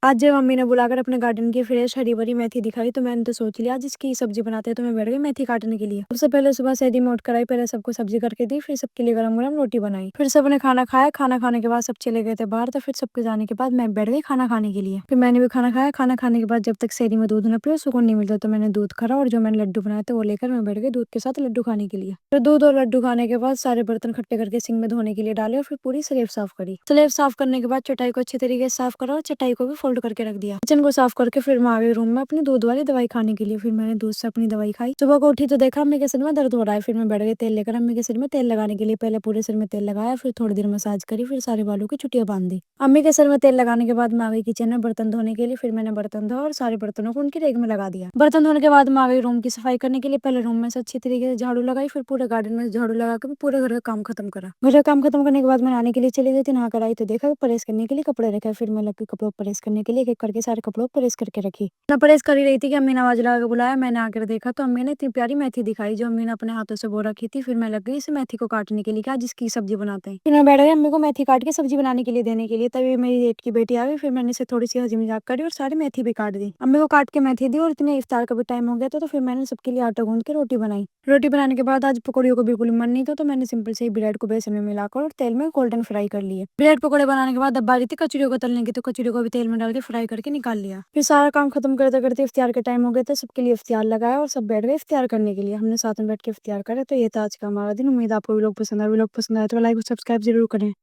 आज जब मम्मी ने बुलाकर अपने गार्डन की फ्रेश हरी भरी मेथी दिखाई तो मैंने तो सोच लिया आज इसकी सब्जी बनाते हैं, तो मैं बैठ गई मेथी काटने के लिए। सबसे पहले सुबह सेधी में उठकर आई, पहले सबको सब्जी करके दी, फिर सबके लिए गरम गरम रोटी बनाई, फिर सबने खाना खाया। खाना खाने के बाद सब चले गए थे बाहर, तो फिर सबके जाने के बाद मैं बैठ गई खाना खाने के लिए। फिर मैंने भी खाना खाया। खाना खाने के बाद जब तक सेधी में दूध न पियो सुकून नहीं मिलता, तो मैंने दूध खरा और जो मैंने लड्डू बनाए थे वो लेकर मैं बैठ गई दूध के साथ लड्डू खाने के लिए। फिर दूध और लड्डू खाने के बाद सारे बर्तन इकट्ठे करके सिंक में धोने के लिए डाले और फिर पूरी स्लेब साफ करी। स्लेब साफ करने के बाद चटाई को अच्छे तरीके से साफ करा और चटाई को भी फोल्ड करके रख दिया। किचन को साफ करके फिर मैं आ गई रूम में अपनी दूध वाली दवाई खाने के लिए। फिर मैंने दूध से अपनी दवाई खाई। सुबह को उठी तो देखा अम्मी के सिर में दर्द हो रहा है। फिर मैं बैठ गई तेल लेकर अम्मी के सिर में तेल लगाने के लिए। पहले पूरे सिर में तेल लगाया, फिर थोड़ी देर मसाज करी, फिर सारे बालों की छुट्टियां बांध दी। अम्मी के सिर में तेल लगाने के बाद मैं आ गई किचन में बर्तन धोने के लिए। फिर मैंने बर्तन धोए और सारे बर्तनों को उनकी रेक में लगा दिया। बर्तन धोने के बाद मैं आ गई रूम की सफाई करने के लिए। पहले रूम में से अच्छी तरीके से झाड़ू लगाई, फिर पूरे गार्डन में झाड़ू लगा के पूरे घर का काम खत्म करा। घर का काम खत्म करने के बाद मैं नहाने के लिए चली गई थी। नहा कर आई तो देखा प्रेस करने के लिए कपड़े रखे। फिर मैं लगी कपड़ों को प्रेस करने के लिए एक एक करके सारे कपड़ों को प्रेस करके रखी। मैं प्रेस कर ही रही थी कि अम्मी ने आवाज लगा के बुलाया। मैंने आकर देखा तो अम्मी ने इतनी प्यारी मेथी दिखाई जो अम्मी ने अपने हाथों से बो रखी थी। फिर मैं लग गई इस मेथी को काटने के लिए कि आज इसकी सब्जी बनाते हैं। फिर मैं बैठ गई अम्मी को मेथी काट के सब्जी बनाने के लिए देने के लिए। तभी मेरी जेठ की बेटी आ गई। फिर मैंने इसे थोड़ी सी हंसी मजाक करी और सारी मेथी भी काट दी। अम्मी को काट के मेथी दी और इतने इफ्तार का भी टाइम हो गया था, तो फिर मैंने सबके लिए आटा गूंद के रोटी बनाई। रोटी बनाने के बाद आज पकौड़ियों को बिल्कुल मन नहीं था, तो मैंने सिंपल से ही ब्रेड को बेसन में मिलाकर और तेल में गोल्डन फ्राई कर लिए। ब्रेड पकौड़े बनाने के बाद अब बारी थी कचौड़ियों को तलने की, तो कचौड़ियों को भी तेल में डाल के फ्राई करके निकाल लिया। फिर सारा काम खत्म करते करते इफ्तियार के टाइम हो गया था। सबके लिए इफ्तियार लगाया और सब बैठ गए इफ्तियार करने के लिए। हमने साथ में बैठ के इफ्तियार करा। तो ये था आज का हमारा दिन। उम्मीद आपको भी लोग पसंद आए तो लाइक और सब्सक्राइब जरूर करें।